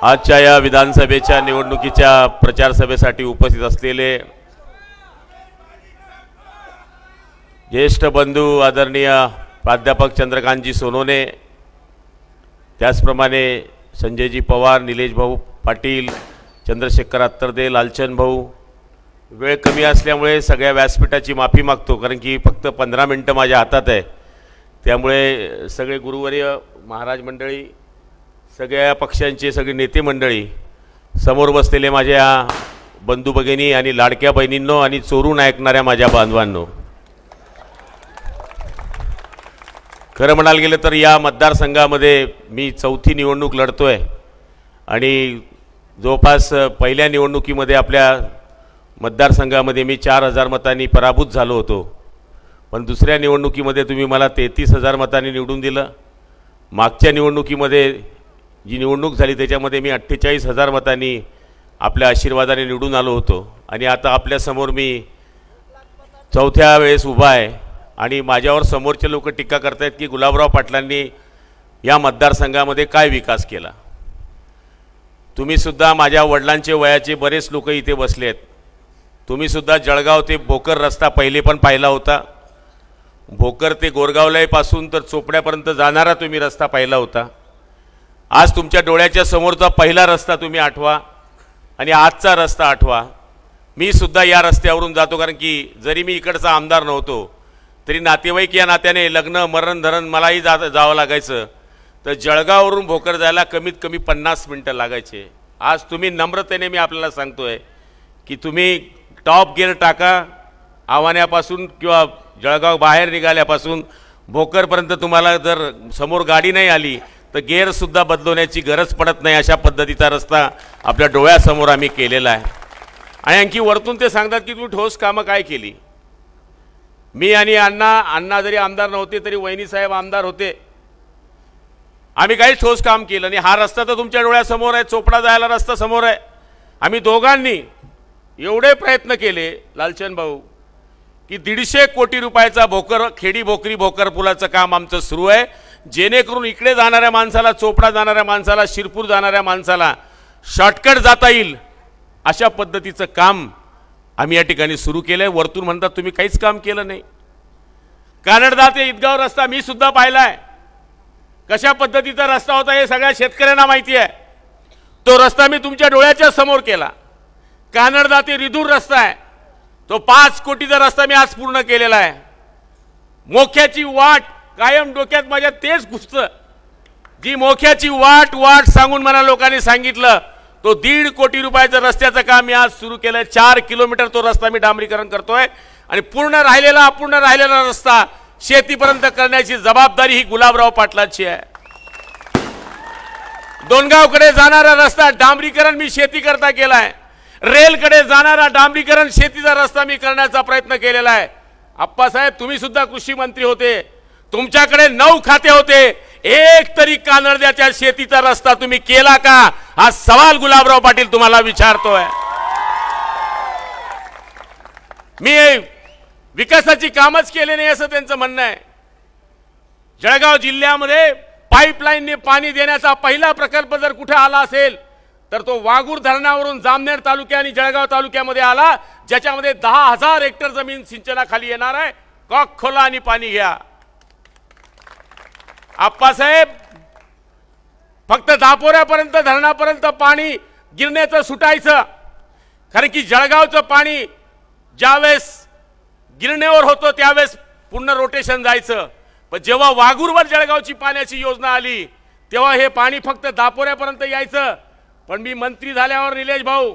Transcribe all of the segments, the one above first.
आजच्या या विधानसभेच्या निवडणुकीच्या प्रचार सभेसाठी उपस्थित असलेले ज्येष्ठ बंधू आदरणीय प्राध्यापक चंद्रकांतजी सोनवणे, त्याचप्रमाणे संजयजी पवार, निलेश भाऊ पाटील, चंद्रशेखर अत्तरदे, लालचंद भाऊ, वेळ कमी असल्यामुळे सगळ्या व्यासपीठाची माफी मागतो, कारण की फक्त 15 मिनिटं माझ्या हातात आहे। त्यामुळे सगळे गुरुवर्य, महाराज मंडळी, सगळ्या पक्षांचे सगळे नेते मंडळी, समोर बसलेले माझ्या बंधू भगिनी आणि लाडक्या बहिणींनो आणि चोरून ऐकणाऱ्या माझ्या बांधवांनो, खरं म्हणायला गेलं तर या मतदारसंघामध्ये मी चौथी निवडणूक लढतोय आणि जवळपास पहिल्या निवडणुकीमध्ये आपल्या मतदारसंघामध्ये मी 4000 मतांनी पराभूत झालो होतो, पण दुसऱ्या निवडणुकीमध्ये तुम्ही मला 33,000 मतांनी निवडून दिलं। मागच्या निवडणुकीमध्ये जी निवडणूक झाली त्याच्यामध्ये मी 48,000 मतांनी आपल्या आशीर्वादाने निवडून आलो होतो आणि आता आपल्यासमोर मी चौथ्या वेळेस उभा आहे आणि माझ्यावर समोरचे लोक टीका करतायत की गुलाबराव पाटलांनी या मतदारसंघामध्ये काय विकास केला। तुम्ही सुद्धा माझ्या वडिलांचे वयाचे बरेच लोक इथे बसले आहेत, तुम्ही सुद्धा जळगाव ते भोकर रस्ता पहिले पण पाहिला होता, भोकर ते गोरगावलापासून तर चोपड्यापर्यंत जाणारा तुम्ही रस्ता पाहिला होता। आज तुमच्या डोळ्याच्या समोरचा पहिला रस्ता तुम्ही आठवा आणि आजचा रस्ता आठवा। मी सुद्धा या रस्त्यावरून जातो, कारण की जरी मी इकडचा आमदार नव्हतो तरी नातेवाईक या नात्याने लग्न मरण धरण मलाही जावं लागायचं, तर जळगाववरून भोकर जायला कमीत कमी 50 मिनिटं लागायचे। आज तुम्ही नम्रतेने मी आपल्याला सांगतोय की तुम्ही टॉप गिअर टाका, आव्हानापासून किंवा जळगाव बाहेर निघाल्यापासून भोकरपर्यंत तुम्हाला जर समोर गाडी नाही आली तर गिअरसुद्धा बदलवण्याची गरज पडत नाही, अशा पद्धतीचा रस्ता आपल्या डोळ्यासमोर आम्ही केलेला आहे। आणि आणखी वरतून ते सांगतात की तुम्ही ठोस कामं काय केली। मी आणि अण्णा जरी आमदार नव्हते तरी वहिनी साहेब आमदार होते, आम्ही काही ठोस काम केलं आणि हा रस्ता तर तुमच्या डोळ्यासमोर आहे, चोपडा जायला रस्ता समोर आहे। आम्ही दोघांनी एवढे प्रयत्न केले लालचंद भाऊ की 150 कोटी रुपयाचा खेडी भोकरी भोकर पुलाचं काम आमचं सुरू आहे, जेणेकरून इकडे जाणाऱ्या माणसाला, चोपडा जाणाऱ्या माणसाला, शिरपूर जाणाऱ्या माणसाला शॉर्टकट जाता येईल अशा पद्धतीचं काम आम्ही या ठिकाणी सुरू केलंय। वरतून म्हणतात तुम्ही काहीच काम केलं नाही। कानडदा ते ईदगाव रस्ता मी सुद्धा पाहिलाय, कशा पद्धतीचा रस्ता होता हे सगळ्या शेतकऱ्यांना माहिती आहे। तो रस्ता मी तुमच्या डोळ्याच्या समोर केला। कानडदा ते रिधूर रस्ता आहे, तो 5 कोटीचा रस्ता मी आज पूर्ण केलेला आहे। मोक्याची वाट कायम डोक्यात माझ्या तेच घुसतं, जी मोक्याची वाट सांगून मला लोकांनी सांगितलं, तो 1.5 कोटी रुपयाचं रस्त्याचं काम मी आज सुरू केलंय। 4 किलोमीटर तो रस्ता मी डांबरीकरण करतोय आणि अपूर्ण राहिलेला रस्ता शेतीपर्यंत करण्याची जबाबदारी ही गुलाबराव पाटलांची आहे। दोनगावकडे जाणारा रस्ता डांबरीकरण मी शेती करता केलाय, रेलकडे जाणारा डांबरीकरण शेतीचा रस्ता मी करण्याचा प्रयत्न केलेला आहे। आप्पासाहेब तुम्ही सुद्धा कृषी मंत्री होते, तुमच्याकडे 9 खाते होते, एक तरी कानडद्याच्या शेतीचा रस्ता तुम्ही केला का, हा सवाल गुलाबराव पाटील तुम्हाला विचारतोय। मी विकासाची कामच केले नाही असं त्यांचं म्हणणं आहे। जळगाव जिल्ह्यामध्ये पाईपलाईनने पाणी देण्याचा पहिला प्रकल्प जर कुठे आला असेल तर तो वाघूर धरणावरून जामनेर तालुक्या आणि जळगाव तालुक्यामध्ये आला, ज्याच्यामध्ये 10,000 हेक्टर जमीन सिंचनाखाली येणार आहे। कॉक खोला आणि पाणी घ्या। आप्पासाहेब फक्त दापोऱ्यापर्यंत धरणापर्यंत पाणी गिरण्याचं सुटायचं, कारण की जळगावचं पाणी ज्यावेळेस गिरणेवर होतं त्यावेळेस पूर्ण रोटेशन जायचं, पण जेव्हा वाघूरवर जळगावची पाण्याची योजना आली तेव्हा हे पाणी फक्त दापोऱ्यापर्यंत यायचं। पण मी मंत्री झाल्यावर निलेश भाऊ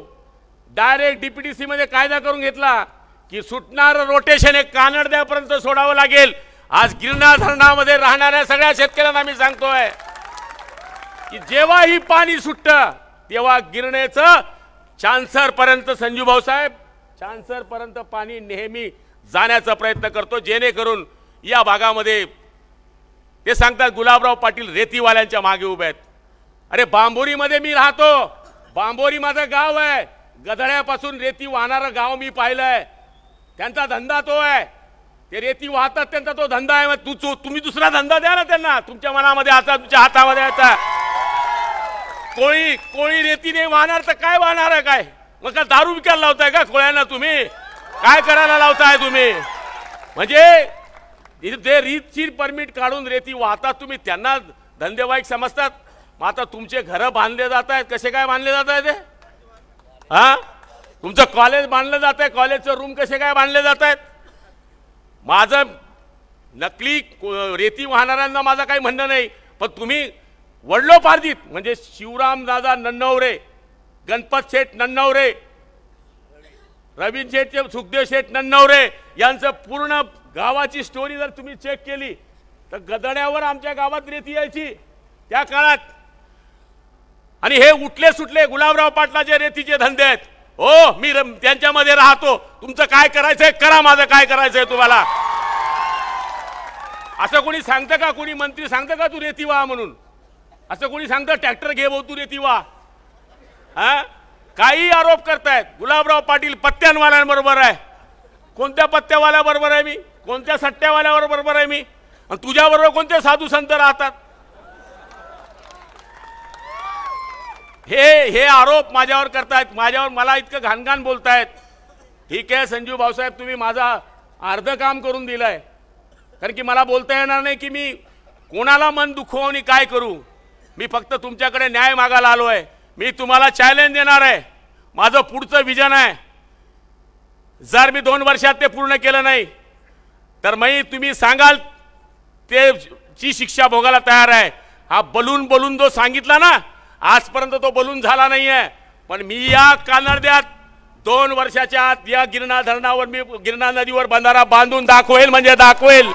डायरेक्ट डीपीडीसी मध्ये कायदा करून घेतला की सुटणारं रोटेशन हे कानडद्यापर्यंत सोडावं लागेल। आज गिरणा धरणामध्ये राहणाऱ्या सगळ्या शेतकऱ्यांना मी सांगतोय की जेव्हा ही पाणी सुटतं तेव्हा गिरणेचं चान्सर पर्यंत, संजू भाऊ साहेब, चान्सर पर्यंत पाणी नेहमी जाण्याचा प्रयत्न करतो, जेणेकरून या भागामध्ये ते सांगतात गुलाबराव पाटील रेतीवाल्यांच्या मागे उभे आहेत। अरे बांबोरीमध्ये मी राहतो, बांबोरी माझं गाव आहे, गधड्यापासून रेती वाहणारं गाव मी पाहिलंय, त्यांचा धंदा तो आहे, ते रेती वाहतात, त्यांचा तो धंदा आहे। तुम्ही दुसरा धंदा द्या ना त्यांना, तुमच्या मनामध्ये आता तुमच्या हातामध्ये आता कोळी कोळी रेतीने वाहणार तर काय वाहणार आहे काय? मग का दारू विकायला लावताय का कोळ्यांना? तुम्ही काय करायला लावताय तुम्ही? म्हणजे ते रीतशीर परमिट काढून रेती वाहतात तुम्ही, त्यांना धंदेवाईक समजतात. मग आता तुमचे घर बांधले जात आहेत, कसे काय बांधले जात आहेत? हा, तुमचं कॉलेज बांधलं जात आहे, कॉलेजचं रूम कसे काय बांधले जात आहेत? माझं नकली रेती वाहणाऱ्यांना माझं काही म्हणणं नाही, पण तुम्ही वडलोपार्जित म्हणजे शिवरामदादा नन्नवरे, गणपत शेठ नन्नवरे, रवीन शेठ, सुखदेव शेठ नन्नवरे यांचं पूर्ण गावाची स्टोरी जर तुम्ही चेक केली तर गदड्यावर आमच्या गावात रेती यायची त्या काळात. आणि हे उठले सुटले गुलाबराव पाटलाचे रेतीचे धंदे आहेत. हो, मी त्यांच्यामध्ये राहतो. तुमचं काय करायचंय करा, माझं काय करायचंय तुम्हाला. असं कोणी सांगतं का? कोणी मंत्री सांगतं का तू रेती वाह म्हणून? असं कोणी सांगतं ट्रॅक्टर घे भाऊ तू रेती वाह? हा, काही आरोप करतायत. गुलाबराव पाटील पत्त्यांवाल्यांबरोबर आहे. कोणत्या पत्त्यावाल्याबरोबर आहे मी? कोणत्या सट्ट्यावाल्याबरोबर आहे मी? आणि तुझ्याबरोबर कोणते साधू संत राहतात? हे आरोप माझ्यावर करतायत, माझ्यावर मला इतकं घाणघाण बोलतायत. ठीक आहे संजीव भाऊसाहेब, तुम्ही माझा अर्ध काम करून दिलंय, कारण की मला बोलता येणार नाही की मी कोणाला मन दुखवून आणि काय करू. मी फक्त तुमच्याकडे न्याय मागायला आलो आहे. मी तुम्हाला चॅलेंज देणार आहे. माझं पुढचं विजन आहे. जर मी 2 वर्षात ते पूर्ण केलं नाही तर मी तुम्ही सांगाल ते ची शिक्षा भोगायला तयार आहे. हा बोलून जो सांगितला ना, आजपर्यंत तो बोलून झाला नाहीये. पण मी या कानड्यात 2 वर्षाच्या आत या गिरणा धरणावर मी गिरणा नदीवर बंधारा बांधून दाखवेल, म्हणजे दाखवेल.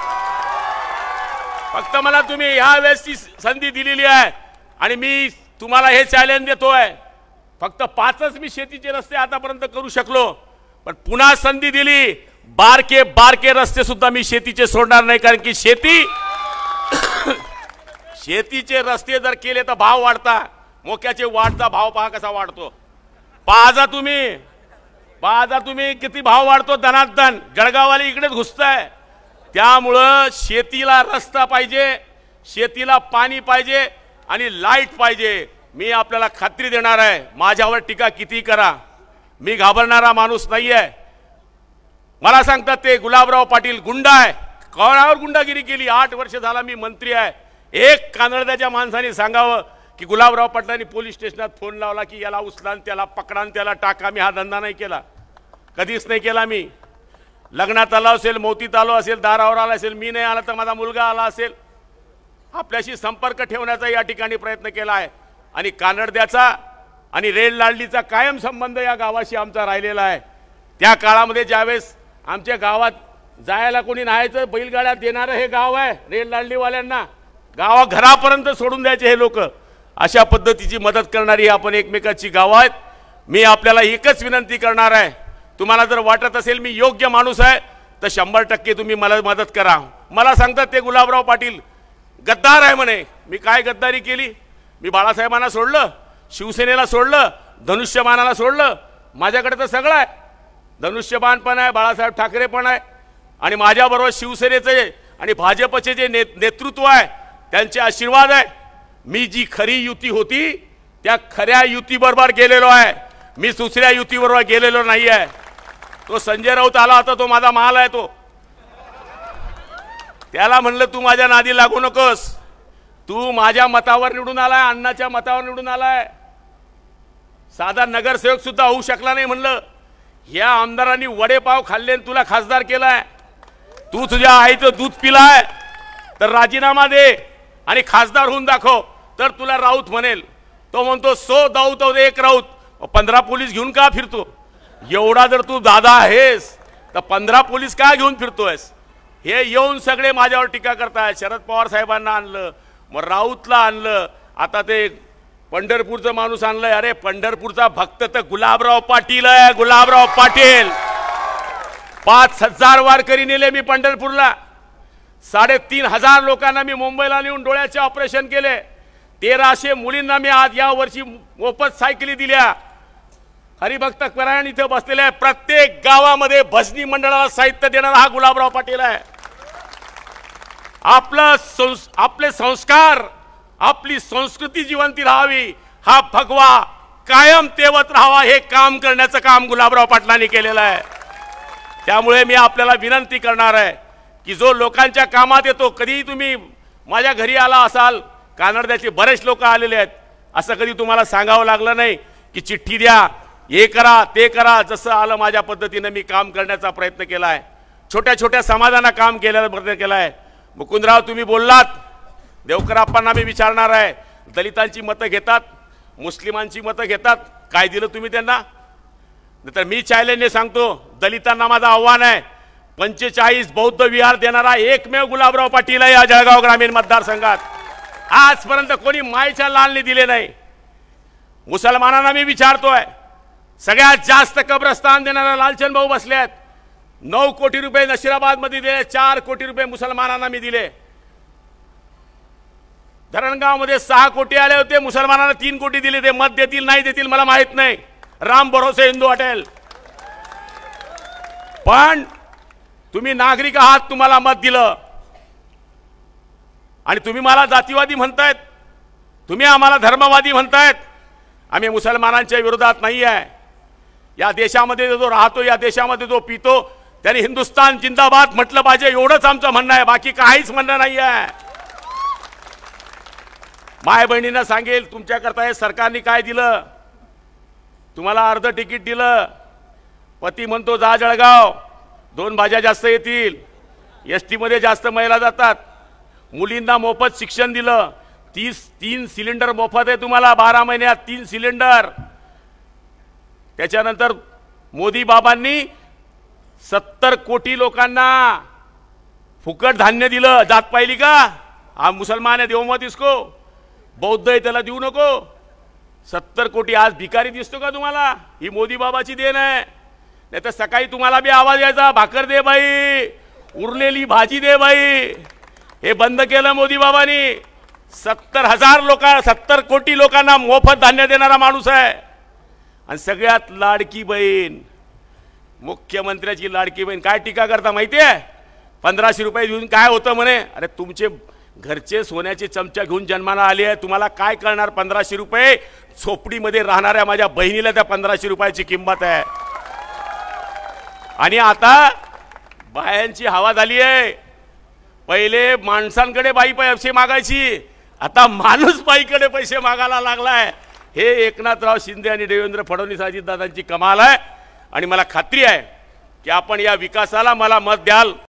फक्त मला तुम्ही या वेळेसची संधी दिलेली आहे आणि मी तुम्हाला हे चॅलेंज देतोय. फक्त 5च मी शेतीचे रस्ते आतापर्यंत करू शकलो, पण पुन्हा संधी दिली, बारके रस्ते सुद्धा मी शेतीचे सोडणार नाही. कारण की शेतीचे रस्ते जर केले तर भाव वाढता. मोक्याचे वाढता भाव पहा कसा वाढतो. पाहा तुम्ही किती भाव वाढतो दनादन. जळगाववाले इकडेच घुसताय. त्यामुळं शेतीला रस्ता पाहिजे, शेतीला पाणी पाहिजे आणि लाईट पाहिजे. मी आपल्याला खात्री देणार आहे, माझ्यावर टीका किती करा, मी घाबरणारा माणूस नाही आहे. मला सांगतात ते गुलाबराव पाटील गुंडा आहे. कोणावर गुंडागिरी केली? 8 वर्ष झाला मी मंत्री आहे. एक कानड्याच्या माणसाने सांगावं की गुलाबराव पाटलांनी पोलीस स्टेशनात फोन लावला की याला उचला, त्याला पकडा, त्याला टाका. मी हा धंदा नाही केला, कधीच नाही केला. मी लग्नात आलो असेल, मोतीत आलो असेल, दारावर आला असेल, मी नाही आला तर माझा मुलगा आला असेल, आपल्याशी संपर्क ठेवण्याचा या ठिकाणी प्रयत्न केला आहे. आणि कानड्याचा आणि रेड लाडलीचा कायम संबंध या गावाशी आमचा राहिलेला आहे. त्या काळामध्ये ज्यावेळेस आमच्या गावात जायला कोणी नाहीचं, बैलगाड्यात देणारं हे गाव आहे. रेड लाडलीवाल्यांना घरापर्यंत सोडून द्यायचे हे लोक. अशा पद्धतीची मदत करणारी आपण एकमेकाची गावं आहेत. मी आपल्याला एकच विनंती करणार आहे, तुम्हाला जर वाटत असेल मी योग्य माणूस आहे तर 100% तुम्ही मला मदत करा. मला सांगतात ते गुलाबराव पाटील गद्दार आहे म्हणे. मी काय गद्दारी केली? मी बाळासाहेबांना सोडलं, शिवसेनेला सोडलं, धनुष्यबाणाला सोडलं. माझ्याकडे तर सगळं आहे. धनुष्यबाण पण आहे, बाळासाहेब ठाकरे पण आहे आणि माझ्याबरोबर शिवसेनेचे आणि भाजपचे जे नेतृत्व आहे त्यांचे आशीर्वाद आहे. मी जी खरी युती होती त्या खऱ्या युतीबरोबर गेलेलो आहे. मी दुसऱ्या युतीबरोबर गेलेलो नाही आहे. तो संजय राऊत आला होता, तो माझा माल आहे. तो त्याला म्हणलं तू माझ्या नादी लागू नकोस, तू माझ्या मतावर निवडून आलाय, अण्णाच्या मतावर निवडून आलाय, साधा नगरसेवक सुद्धा होऊ शकला नाही. म्हणलं ह्या आमदारांनी वडेपाव खाल्ले तुला खासदार केलाय, तू तुझ्या आईचं दूध पिलाय तर राजीनामा दे आणि खासदार होऊन दाखव तर तुला राऊत म्हणेल. तो म्हणतो 100 दाऊत एक राऊत. 15 पोलीस घेऊन का फिरतो? एवढा जर तू दादा आहेस तर 15 पोलीस का घेऊन फिरतोयस? हे येऊन सगळे माझ्यावर टीका करतायत. शरद पवार साहेबांना आणलं, मग राऊतला आणलं, आता ते पंढरपूरचा माणूस आणलाय. अरे पंढरपूरचा भक्त तर गुलाबराव पाटील आहे. गुलाबराव पाटील 5000 वारकरी नेले मी पंढरपूरला. 3500 लोकांना मी मुंबईला नेऊन डोळ्याचे ऑपरेशन केले. 1300 मुलींना मी आज या वर्षी मोफत सायकली दिल्या. हरिभक्त परायण इथे बसलेले आहे. प्रत्येक गावामध्ये भजनी मंडळाला साहित्य देणारा हा गुलाबराव पाटील आहे. आपले संस्कार, आपली संस्कृती जिवंती राहावी हा भगवा कायम तेवत राहावा, हे काम करण्याचं काम गुलाबराव पाटलांनी केलेलं आहे. त्यामुळे मी आपल्याला विनंती करणार आहे की जो लोकांच्या कामात येतो, कधी तुम्ही माझ्या घरी आला असाल, कानडद्याचे बरेच लोक आलेले आहेत, असं कधी तुम्हाला सांगावं लागलं नाही की चिठ्ठी द्या, हे करा ते करा. जसं आलं माझ्या पद्धतीने मी काम करण्याचा प्रयत्न केला आहे. छोट्या छोट्या समाजांना काम केल्याचा प्रयत्न केला आहे. मुकुंदराव तुम्ही बोललात, देवकराप्पांना मी विचारणार आहे, दलितांची मतं घेतात, मुस्लिमांची मतं घेतात, काय दिलं तुम्ही त्यांना? नंतर मी चॅलेंजने सांगतो, दलितांना माझं आव्हान आहे, 45 बौद्ध विहार देणारा एकमेव गुलाबराव पाटील आहे या जळगाव ग्रामीण मतदारसंघात. आजपर्यंत कोणी मायच्या लालने दिले नाही. मुसलमानांना मी विचारतोय, सगळ्यात जास्त कब्रस्तान देणारा लालचंद भाऊ बसले आहेत. 9 कोटी रुपये नशिराबाद मध्ये दिले, 4 कोटी रुपये मुसलमानांना मी दिले. धरणगाव मध्ये 6 कोटी आले होते, मुसलमानांना 3 कोटी दिले. ते मत देतील नाही देतील मला माहित नाही. राम भरोसे हिंदू हॉटेल. पण तुम्ही नागरिक आहात, तुम्हाला मत दिलं आणि तुम्ही मला जातीवादी म्हणतायत, तुम्ही आम्हाला धर्मवादी म्हणतायत. आम्ही मुसलमानांच्या विरोधात नाही आहे. या देशामध्ये जो राहतो, या देशामध्ये जो पितो, त्याने हिंदुस्तान जिंदाबाद म्हटलं पाहिजे, एवढंच आमचं म्हणणं आहे. बाकी काहीच म्हणणं नाही आहे. माय बहिणींना सांगेल, तुमच्याकरता हे सरकारने काय दिलं? तुम्हाला अर्ध तिकीट दिलं. पती म्हणतो जा जळगाव, 2 भाज्या जास्त येतील. एसटी मध्ये जास्त महिला जातात. मुलींना मोफत शिक्षण दिलं. 3 सिलेंडर मोफत आहे तुम्हाला 12 महिन्यात, 3 सिलेंडर. त्याच्यानंतर मोदी बाबांनी 70 कोटी लोकांना फुकट धान्य दिलं. जात पाहिली का? हा मुसलमान आहे, देऊ मत इसको. बौद्ध आहे, त्याला देऊ नको. 70 कोटी. आज भिकारी दिसतो का तुम्हाला? ही मोदी बाबाची देण आहे. नाही तर सकाळी तुम्हाला बी आवाज यायचा, भाकर दे बाई, उरलेली भाजी दे बाई. हे बंद केलं मोदी बाबांनी. 70 कोटी लोकांना मोफत धान्य देणारा माणूस आहे. आणि सगळ्यात लाडकी बहीण, मुख्यमंत्र्याची लाडकी बहीण. काय टीका करता माहिती आहे? 1500 रुपये देऊन काय होतं म्हणे? अरे तुमचे घरचे सोन्याचे चमचा घेऊन जन्माला आले आहे, तुम्हाला काय करणार? 1500 रुपये. झोपडीमध्ये राहणाऱ्या माझ्या बहिणीला त्या 1500 रुपयाची किंमत आहे. आणि आता बायांची हवा झाली आहे. पहिले माणसांकडे बाई पैसे मागायची, आता माणूस बाईकडे पैसे मागायला लागलाय. हे एकनाथराव शिंदे आणि देवेंद्र फडणवीस अजितदादांची कमाल आहे. आणि मला खात्री आहे की आपण या विकासाला मला मत द्याल.